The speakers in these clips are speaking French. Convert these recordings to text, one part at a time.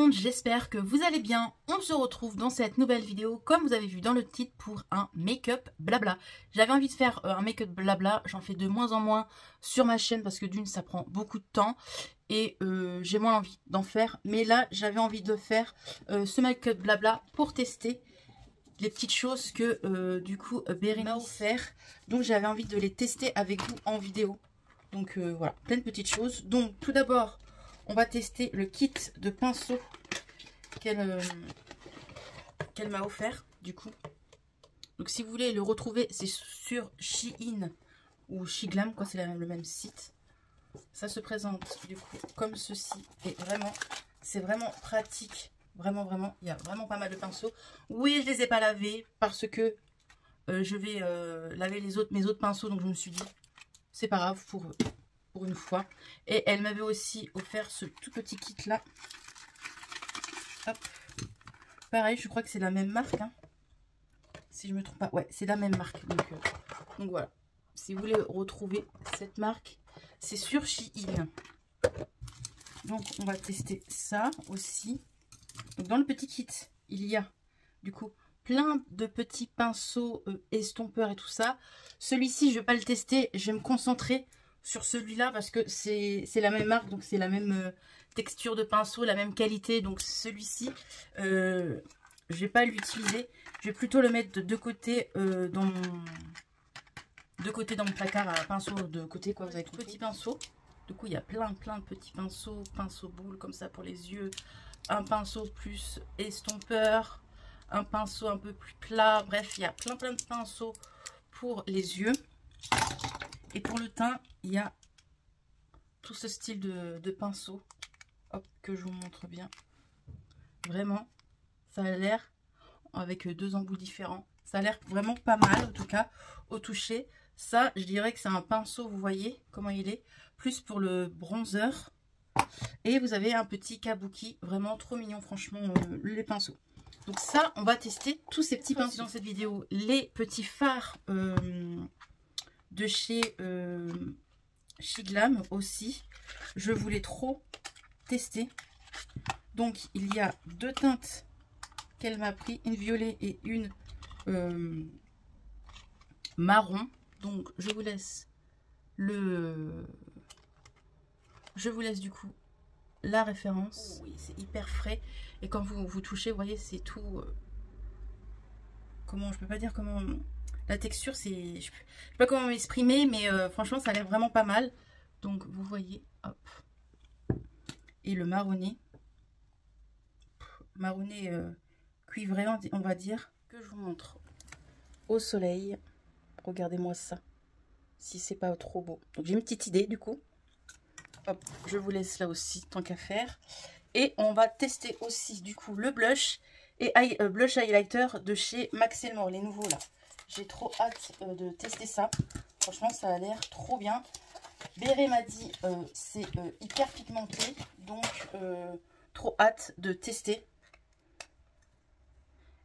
monde, j'espère que vous allez bien. On se retrouve dans cette nouvelle vidéo, comme vous avez vu dans le titre, pour un make-up blabla. J'avais envie de faire un make-up blabla, j'en fais de moins en moins sur ma chaîne parce que d'une, ça prend beaucoup de temps et j'ai moins envie d'en faire. Mais là, j'avais envie de faire ce make-up blabla pour tester les petites choses que du coup Bérénice m'a offert. Donc j'avais envie de les tester avec vous en vidéo. Donc voilà, plein de petites choses. Donc tout d'abord, on va tester le kit de pinceau qu'elle m'a offert du coup. Donc si vous voulez le retrouver, c'est sur Shein ou Shiglam, quoi, c'est le même site. Ça se présente du coup comme ceci. Et vraiment, c'est vraiment pratique. Vraiment, il y a vraiment pas mal de pinceaux. Oui, je les ai pas lavés parce que je vais laver mes autres pinceaux. Donc je me suis dit, c'est pas grave pour une fois. Et elle m'avait aussi offert ce tout petit kit là. Hop. Pareil, je crois que c'est la même marque, hein. Si je me trompe pas, ouais, c'est la même marque. Donc voilà, si vous voulez retrouver cette marque, c'est sur Shein. Donc on va tester ça aussi. Donc dans le petit kit, il y a du coup plein de petits pinceaux estompeurs et tout ça. Celui-ci, je vais pas le tester, je vais me concentrer sur celui-là parce que c'est la même marque, donc c'est la même texture de pinceau, la même qualité. Donc celui-ci, je vais pas l'utiliser. Je vais plutôt le mettre de côté dans mon placard à pinceau de côté, quoi. Vous avez tout petit pinceau. Du coup, il y a plein de petits pinceaux boules comme ça pour les yeux. Un pinceau plus estompeur, un pinceau un peu plus plat. Bref, il y a plein de pinceaux pour les yeux. Et pour le teint, il y a tout ce style de pinceau. Hop, que je vous montre bien. Vraiment, ça a l'air, avec deux embouts différents, ça a l'air vraiment pas mal, en tout cas, au toucher. Ça, je dirais que c'est un pinceau, vous voyez comment il est, plus pour le bronzer. Et vous avez un petit kabuki, vraiment trop mignon, franchement, les pinceaux. Donc ça, on va tester tous ces petits pinceaux dans cette vidéo. Les petits fards de chez Shiglam aussi. Je voulais trop tester. Donc il y a deux teintes qu'elle m'a pris, une violet et une marron. Donc je vous laisse du coup la référence. Oui, c'est hyper frais et quand vous touchez, vous voyez, c'est tout comment, je peux pas dire comment la texture, c'est, je sais pas comment m'exprimer, mais franchement ça a l'air vraiment pas mal. Donc vous voyez, hop, et le marronné cuivré, on va dire, que je vous montre au soleil. Regardez-moi ça, si c'est pas trop beau. Donc j'ai une petite idée du coup. Hop, je vous laisse là aussi, tant qu'à faire. Et on va tester aussi du coup le blush et blush highlighter de chez Max Elmore, les nouveaux là. J'ai trop hâte de tester ça. Franchement, ça a l'air trop bien. Béré m'a dit c'est hyper pigmenté, donc trop hâte de tester.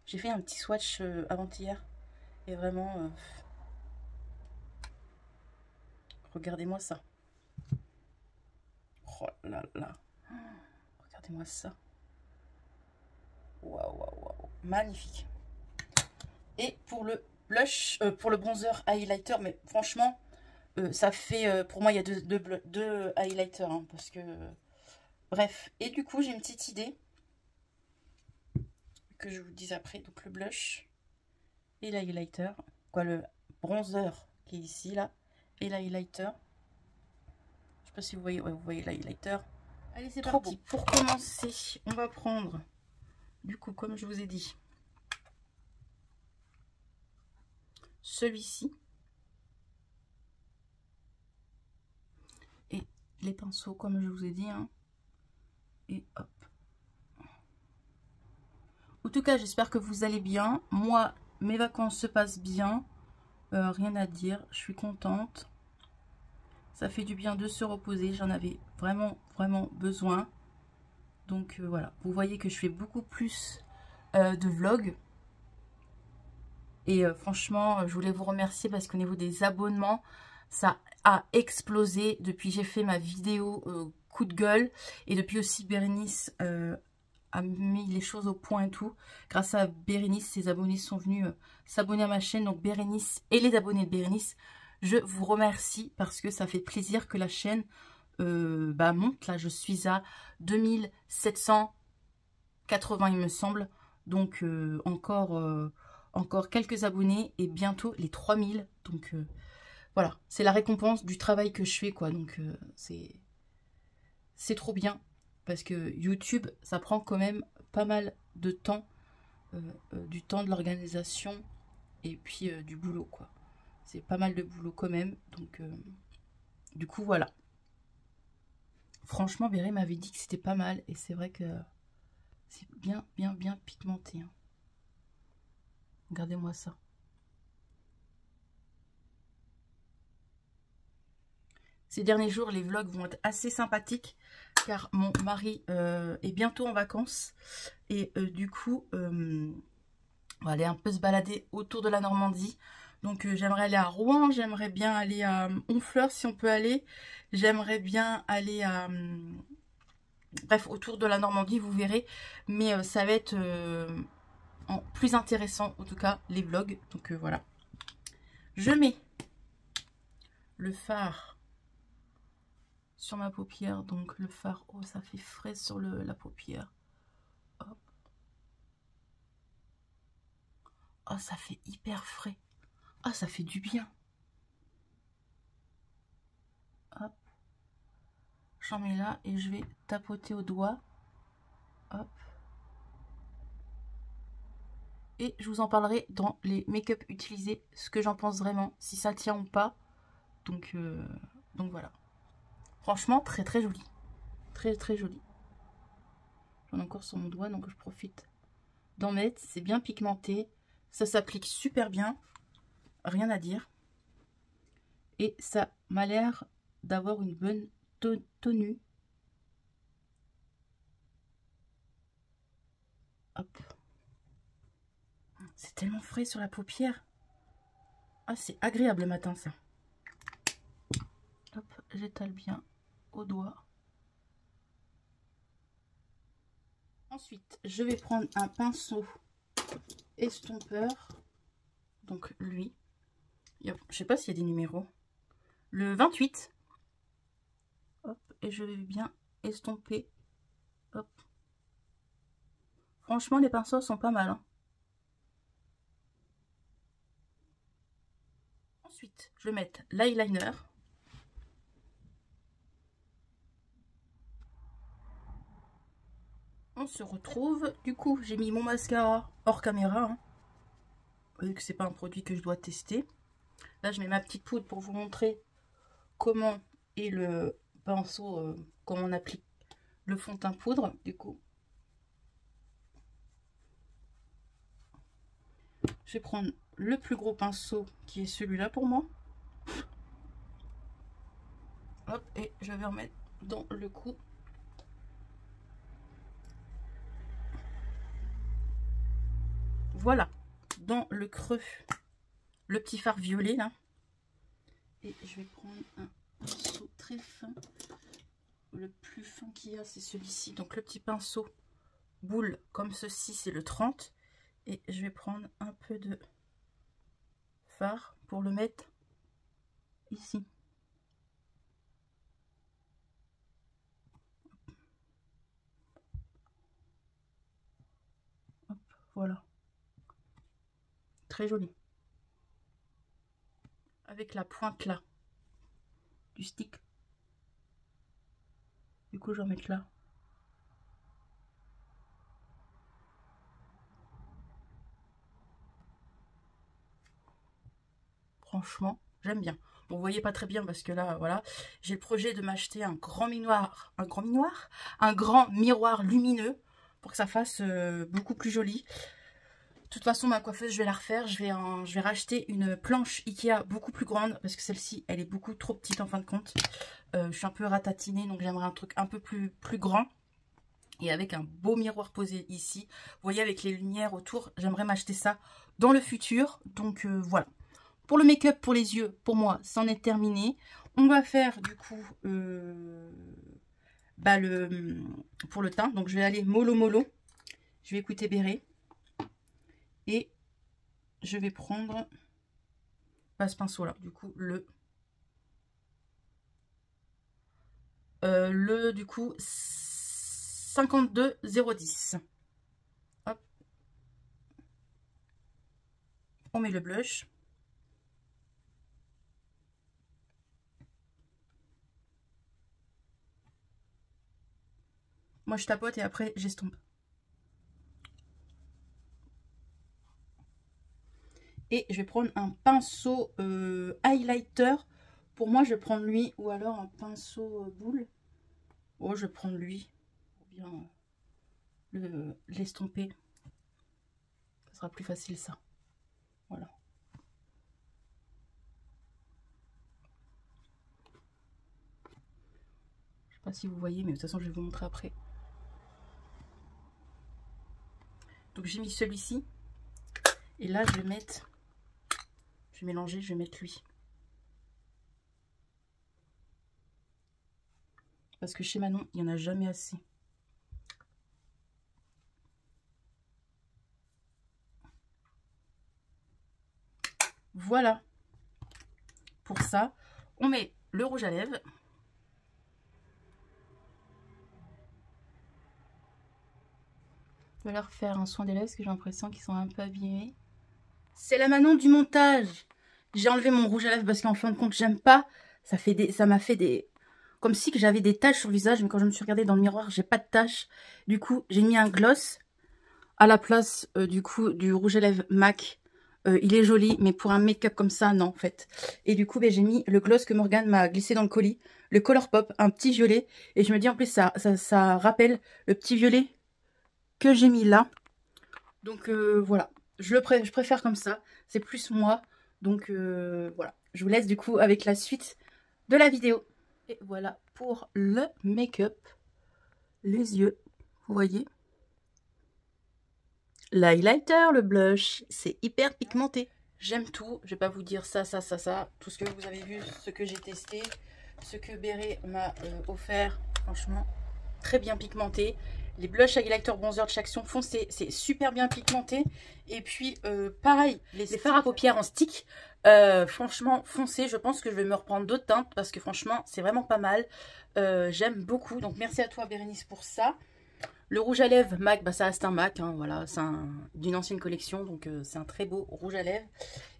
J'ai fait un petit swatch avant-hier et vraiment, regardez-moi ça. Oh là là, regardez-moi ça. Waouh, magnifique. Et pour le blush, pour le bronzer highlighter, mais franchement, ça fait, pour moi, il y a deux highlighters, hein, parce que, bref. Et du coup, j'ai une petite idée que je vous dis après. Donc le blush et l'highlighter, quoi, le bronzer qui est ici là, et l'highlighter. Je sais pas si vous voyez, ouais, vous voyez l'highlighter. Allez, c'est parti. Pour commencer, on va prendre, du coup, comme je vous ai dit, celui-ci. Et les pinceaux, comme je vous ai dit, hein. Et hop. En tout cas, j'espère que vous allez bien. Moi, mes vacances se passent bien. Rien à dire. Je suis contente. Ça fait du bien de se reposer. J'en avais vraiment besoin. Donc voilà. Vous voyez que je fais beaucoup plus de vlogs. Et franchement, je voulais vous remercier parce qu'au niveau des abonnements, ça a explosé depuis j'ai fait ma vidéo coup de gueule. Et depuis aussi Bérénice a mis les choses au point et tout. Grâce à Bérénice, ses abonnés sont venus s'abonner à ma chaîne. Donc Bérénice et les abonnés de Bérénice, je vous remercie parce que ça fait plaisir que la chaîne monte. Là, je suis à 2780, il me semble. Donc encore quelques abonnés et bientôt les 3000. Donc voilà, c'est la récompense du travail que je fais, quoi. Donc c'est trop bien. Parce que YouTube, ça prend quand même pas mal de temps. Du temps, de l'organisation et puis du boulot, quoi. C'est pas mal de boulot quand même. Donc du coup, voilà. Franchement, Béré m'avait dit que c'était pas mal. Et c'est vrai que c'est bien pigmenté. Hein. Regardez-moi ça. Ces derniers jours, les vlogs vont être assez sympathiques car mon mari est bientôt en vacances. Et du coup, on va aller un peu se balader autour de la Normandie. Donc j'aimerais aller à Rouen, j'aimerais bien aller à Honfleur si on peut aller. J'aimerais bien aller à... bref, autour de la Normandie, vous verrez. Mais ça va être plus intéressant, en tout cas, les vlogs. Donc voilà. Je mets le fard sur ma paupière. Donc le fard, oh ça fait frais sur la paupière. Hop. Oh ça fait hyper frais. Ah ça fait du bien. Hop. J'en mets là et je vais tapoter au doigt. Hop. Et je vous en parlerai dans les make-up utilisés, ce que j'en pense vraiment, si ça tient ou pas. Donc voilà. Franchement, très joli. Très joli. J'en ai encore sur mon doigt, donc je profite d'en mettre. C'est bien pigmenté. Ça s'applique super bien. Rien à dire. Et ça m'a l'air d'avoir une bonne tenue. Hop. C'est tellement frais sur la paupière. Ah, c'est agréable le matin, ça. Hop, j'étale bien au doigt. Ensuite, je vais prendre un pinceau estompeur. Donc, lui. Je sais pas s'il y a des numéros. Le 28. Hop, et je vais bien estomper. Hop. Franchement, les pinceaux sont pas mal. Hein. Ensuite, je vais mettre l'eyeliner. On se retrouve. Du coup, j'ai mis mon mascara hors caméra. Hein, vu que c'est pas un produit que je dois tester. Là, je mets ma petite poudre pour vous montrer comment est le pinceau, comment on applique le fond de teint poudre. Du coup, je vais prendre le plus gros pinceau qui est celui-là pour moi. Hop, et je vais remettre dans le cou. Voilà, dans le creux, le petit fard violet là. Et je vais prendre un pinceau très fin. Le plus fin qu'il y a, c'est celui-ci. Donc le petit pinceau boule comme ceci, c'est le 30. Et je vais prendre un peu de fard pour le mettre ici. Hop, voilà. Très joli. Avec la pointe là du stick. Du coup, je vais en mettre là. Franchement, j'aime bien. Bon, vous voyez pas très bien parce que là, voilà, j'ai le projet de m'acheter un grand miroir, un grand miroir lumineux pour que ça fasse beaucoup plus joli. De toute façon, ma coiffeuse, je vais la refaire. Je vais racheter une planche Ikea beaucoup plus grande parce que celle-ci, elle est beaucoup trop petite en fin de compte. Je suis un peu ratatinée, donc j'aimerais un truc un peu plus grand. Et avec un beau miroir posé ici. Vous voyez, avec les lumières autour, j'aimerais m'acheter ça dans le futur. Donc voilà. Pour le make-up, pour les yeux, pour moi, c'en est terminé. On va faire du coup pour le teint. Donc je vais aller mollo. Je vais écouter Béret. Et je vais prendre pas ce pinceau là, du coup du coup 52,010. Hop. On met le blush. Moi je tapote et après j'estompe. Et je vais prendre un pinceau highlighter. Pour moi, je vais prendre lui ou alors un pinceau boule. Oh, je vais prendre lui pour bien l'estomper. Ça sera plus facile ça. Voilà. Je sais pas si vous voyez, mais de toute façon, je vais vous montrer après. Donc, j'ai mis celui-ci. Et là, je vais mettre... Je vais mélanger, je vais mettre lui. Parce que chez Manon, il n'y en a jamais assez. Voilà. Pour ça, on met le rouge à lèvres. Je vais leur faire un soin des lèvres parce que j'ai l'impression qu'ils sont un peu abîmés. C'est la Manon du montage. J'ai enlevé mon rouge à lèvres parce qu'en fin de compte, j'aime pas. Ça m'a fait des... Comme si que j'avais des taches sur le visage, mais quand je me suis regardée dans le miroir, j'ai pas de taches. Du coup, j'ai mis un gloss à la place du coup du rouge à lèvres MAC. Il est joli, mais pour un make-up comme ça, non en fait. Et du coup, j'ai mis le gloss que Morgane m'a glissé dans le colis, le Colourpop, un petit violet. Et je me dis en plus, ça rappelle le petit violet que j'ai mis là. Donc voilà, je préfère comme ça. C'est plus moi. Donc voilà, je vous laisse du coup avec la suite de la vidéo. Et voilà pour le make-up. Les yeux, vous voyez. L'highlighter, le blush, c'est hyper pigmenté. J'aime tout. Je vais pas vous dire ça. Tout ce que vous avez vu, ce que j'ai testé, ce que Béret m'a offert. Franchement, très bien pigmenté. Les blushs, highlighter, bronzer de Chaction foncé, c'est super bien pigmenté. Et puis, pareil, les fards à paupières en stick, franchement, foncé. Je pense que je vais me reprendre d'autres teintes parce que franchement, c'est vraiment pas mal. J'aime beaucoup. Donc, merci à toi, Bérénice, pour ça. Le rouge à lèvres MAC, bah ça reste un MAC, hein, voilà, c'est d'une ancienne collection, donc c'est un très beau rouge à lèvres.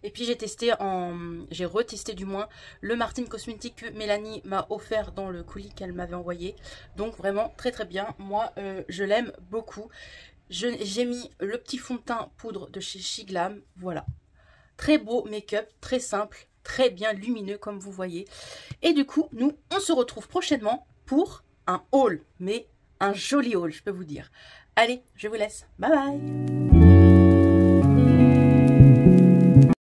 Et puis j'ai retesté du moins le Martine Cosmétique que Mélanie m'a offert dans le colis qu'elle m'avait envoyé. Donc vraiment très très bien, moi je l'aime beaucoup. J'ai mis le petit fond de teint poudre de chez Shiglam, voilà. Très beau make-up, très simple, très bien lumineux comme vous voyez. Et du coup, nous on se retrouve prochainement pour un haul, mais... un joli haul, je peux vous dire. Allez, je vous laisse. Bye bye.